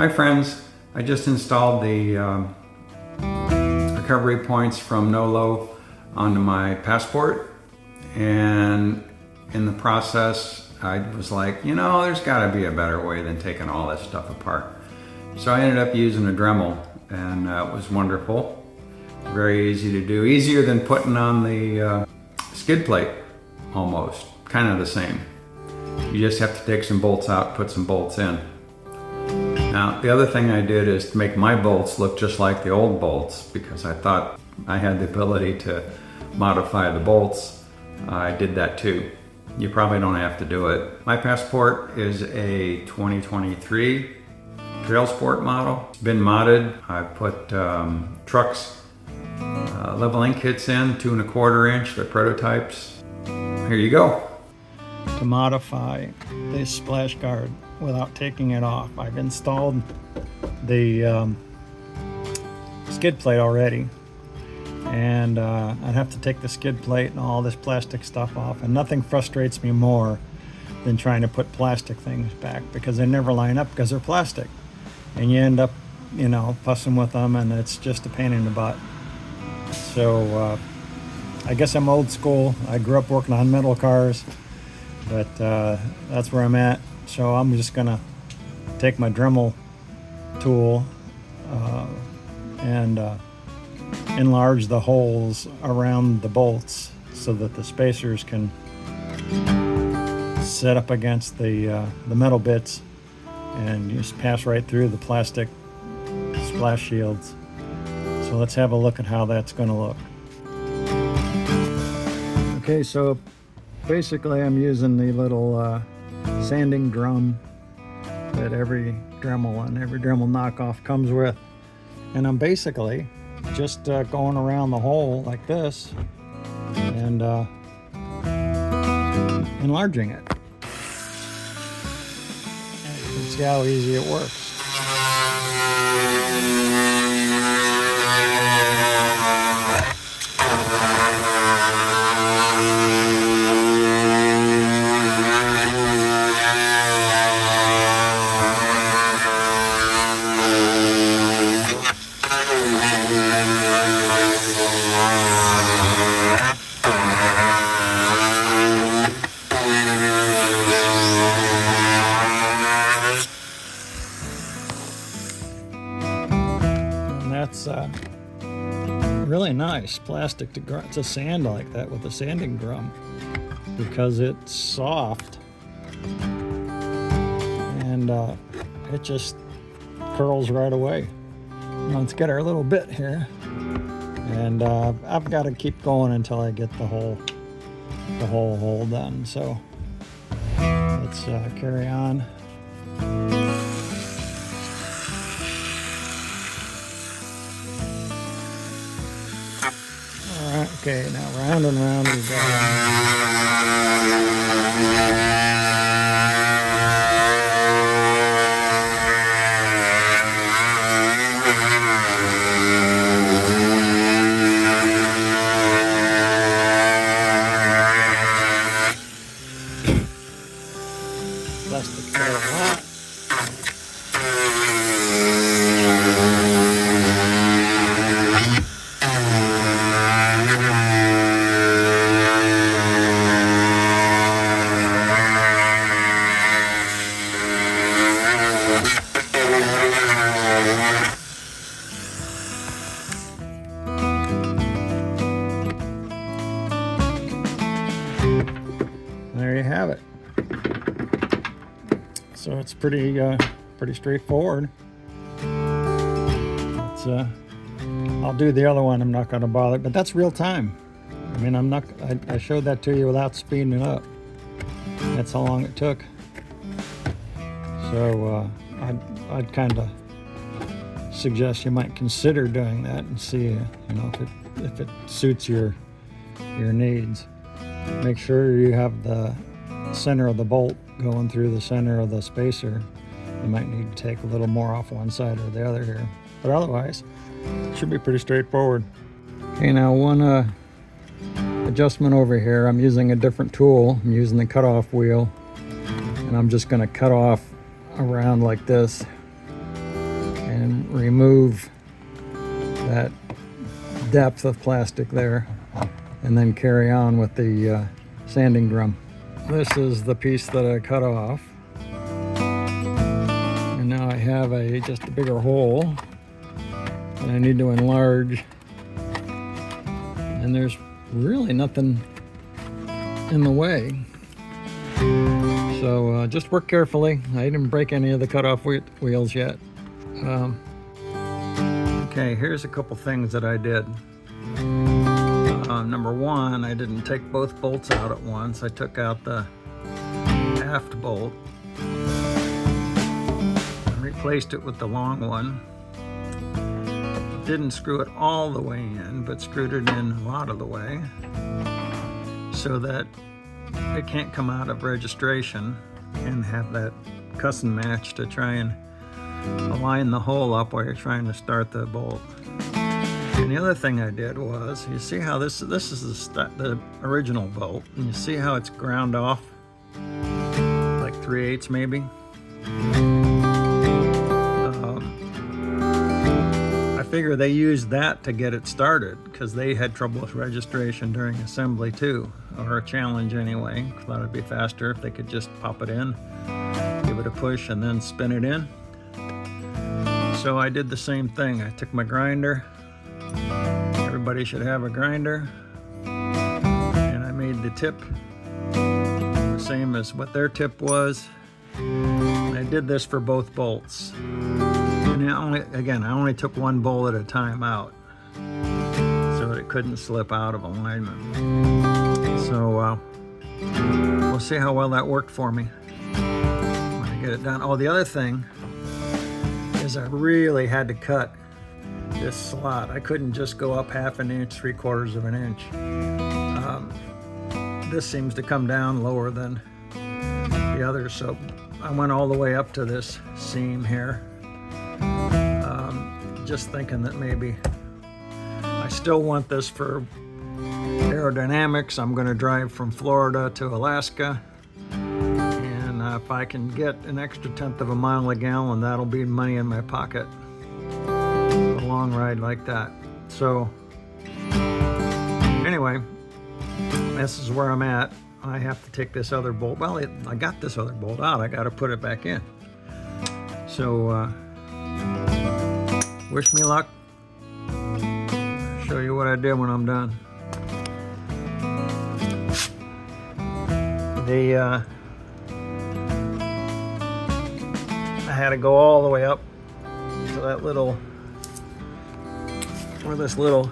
Hi friends, I just installed the recovery points from NOLO onto my Passport, and in the process I was like, you know, there's got to be a better way than taking all this stuff apart. So I ended up using a Dremel, and it was wonderful. Very easy to do, easier than putting on the skid plate, almost, kind of the same. You just have to take some bolts out, put some bolts in. Now, the other thing I did is to make my bolts look just like the old bolts, because I thought I had the ability to modify the bolts. I did that too. You probably don't have to do it. My Passport is a 2023 Trailsport model. It's been modded. I put trucks leveling kits in, 2 1/4 inch, they're prototypes. Here you go. To modify this splash guard without taking it off, I've installed the skid plate already, and I'd have to take the skid plate and all this plastic stuff off, and nothing frustrates me more than trying to put plastic things back, because they never line up because they're plastic, and you end up, you know, fussing with them, and it's just a pain in the butt. So I guess I'm old school. I grew up working on metal cars, but that's where I'm at. So I'm just gonna take my Dremel tool and enlarge the holes around the bolts so that the spacers can set up against the metal bits, and just pass right through the plastic splash shields. So let's have a look at how that's gonna look. Okay, so basically I'm using the little sanding drum that every Dremel and every Dremel knockoff comes with, and I'm basically just going around the hole like this and enlarging it. And you can see how easy it works. That's really nice plastic to sand like that with a sanding drum, because it's soft and it just curls right away. Let's get our little bit here, and I've got to keep going until I get the whole hole done. So let's carry on. Okay, now round and round we go. Plastic quite a lot. There you have it. So it's pretty straightforward. It's I'll do the other one. I'm not going to bother, but that's real time. I mean, I showed that to you without speeding it up. That's how long it took. So I'd kind of suggest you might consider doing that and see, you know, if it suits your needs. Make sure you have the center of the bolt going through the center of the spacer. You might need to take a little more off one side or the other here, but otherwise it should be pretty straightforward. Okay, now one adjustment over here. I'm using a different tool. I'm using the cutoff wheel, and I'm just going to cut off around like this and remove that depth of plastic there, and then carry on with the sanding drum. This is the piece that I cut off, and now I have just a bigger hole that I need to enlarge, and there's really nothing in the way. So just work carefully. I didn't break any of the cutoff wheels yet. Okay, here's a couple things that I did. Number one, I didn't take both bolts out at once. I took out the aft bolt and replaced it with the long one. Didn't screw it all the way in, but screwed it in a lot of the way so that it can't come out of registration and have that cuss and match to try and align the hole up while you're trying to start the bolt. And the other thing I did was, you see how this is the original bolt, and you see how it's ground off like 3/8 maybe. I figure they used that to get it started because they had trouble with registration during assembly too, or a challenge anyway. Thought it'd be faster if they could just pop it in, give it a push, and then spin it in. So I did the same thing. I took my grinder. Everybody should have a grinder. And I made the tip the same as what their tip was. And I did this for both bolts. And I only took one bolt at a time out so that it couldn't slip out of alignment. So we'll see how well that worked for me when I get it done. Oh, the other thing is I really had to cut this slot. I couldn't just go up 1/2 inch, 3/4 of an inch. This seems to come down lower than the other, so I went all the way up to this seam here, just thinking that maybe I still want this for aerodynamics. I'm going to drive from Florida to Alaska, and if I can get an extra 1/10 of a mile a gallon, that'll be money in my pocket. A long ride like that. So anyway, this is where I'm at. I have to take this other bolt. Well, I got this other bolt out. I got to put it back in. So wish me luck. I'll show you what I did when I'm done. I had to go all the way up to that little, where this little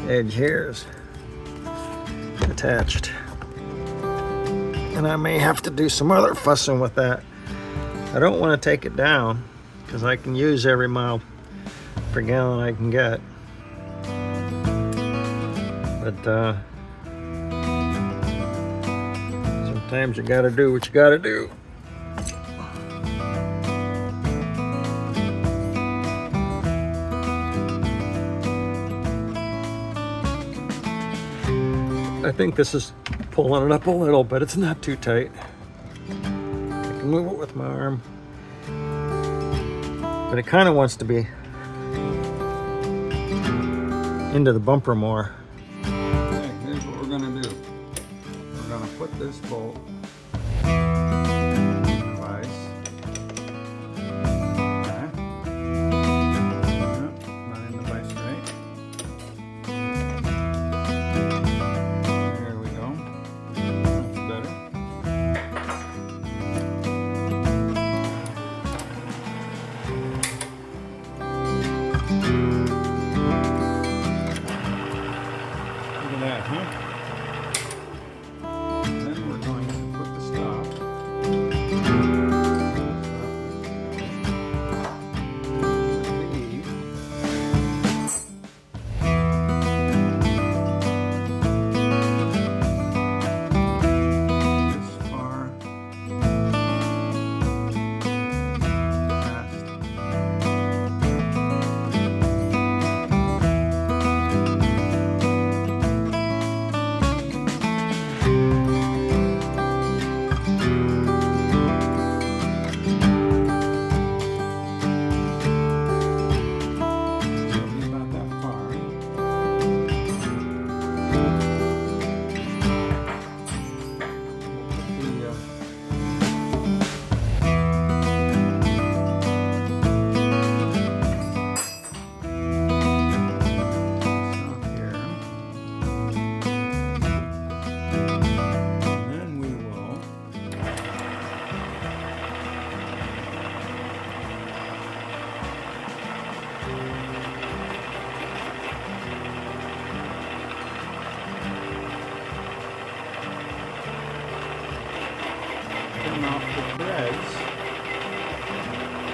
edge here is attached. And I may have to do some other fussing with that. I don't want to take it down because I can use every mile per gallon I can get. But sometimes you gotta do what you gotta do. I think this is pulling it up a little, but it's not too tight. I can move it with my arm, but it kind of wants to be into the bumper more. Okay, here's what we're gonna do. We're gonna put this bolt in the vise. Okay. Nope, not in the vise, right? There we go. That's better. Look at that, huh? Then we're going to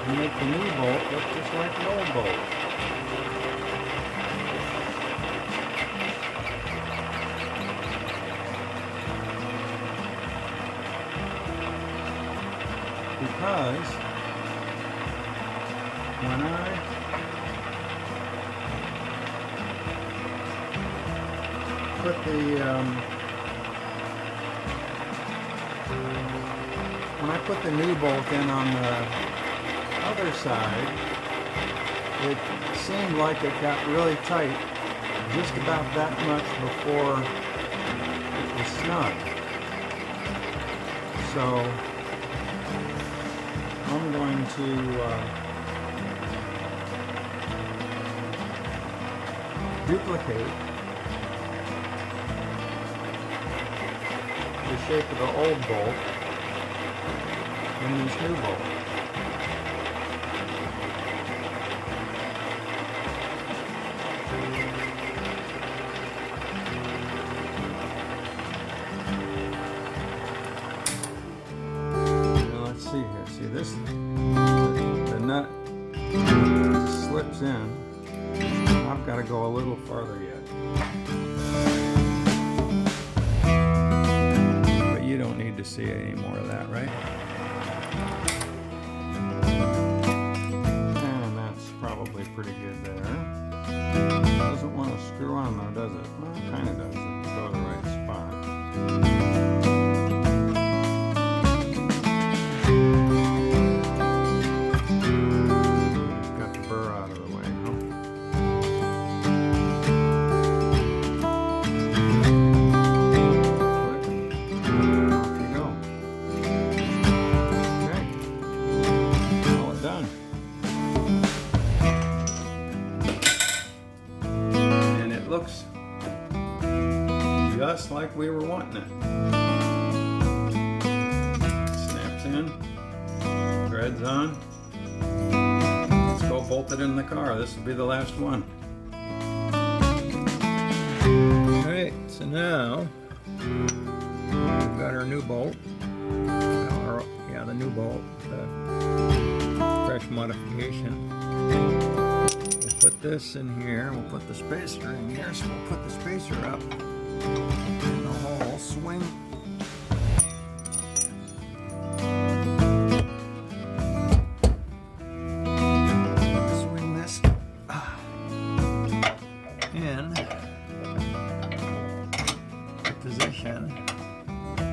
and make the new bolt look just like the old bolt. Because when I put the new bolt in on the other side, it seemed like it got really tight just about that much before it was snug. So I'm going to duplicate the shape of the old bolt in this new bolt. Now let's see here. See this? The nut slips in. I've got to go a little farther yet. But you don't need to see any more of that, right? And that's probably pretty good there. Doesn't want to screw on though, does it? Well, it kind of does if you go to the right spot. Looks just like we were wanting it. Snaps in, threads on. Let's go bolt it in the car. This will be the last one. Alright, so now we've got our new bolt. The new bolt, the fresh modification. We'll put this in here, we'll put the spacer in here, so we'll put the spacer up in the hole, swing this in position. We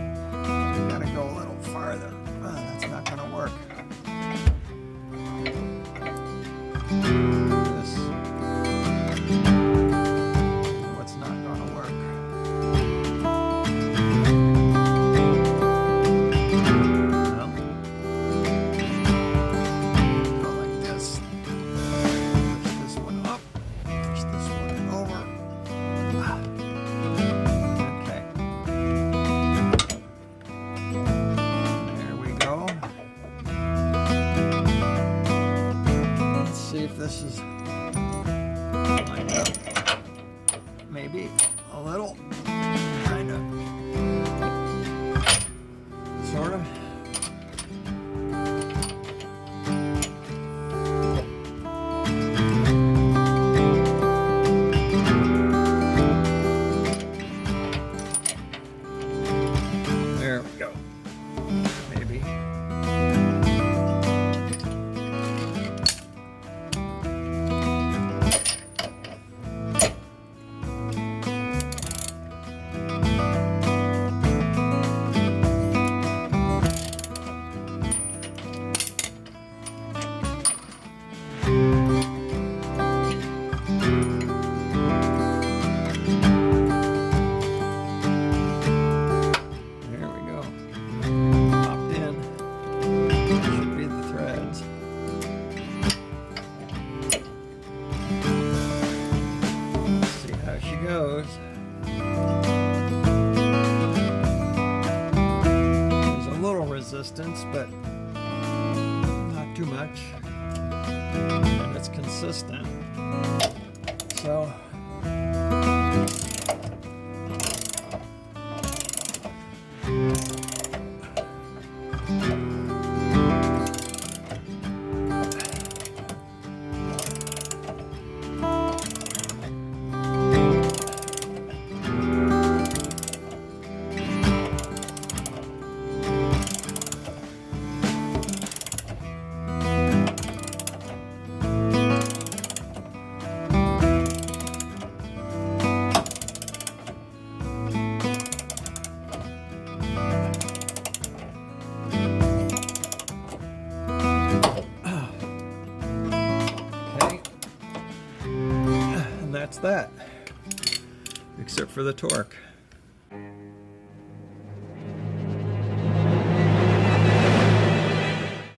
gotta go a little farther. That's not gonna work. This is lined up, maybe a little, kind of, sort of. There we go, maybe. Goes. There's a little resistance, but not too much, and it's consistent. So that, except for the torque.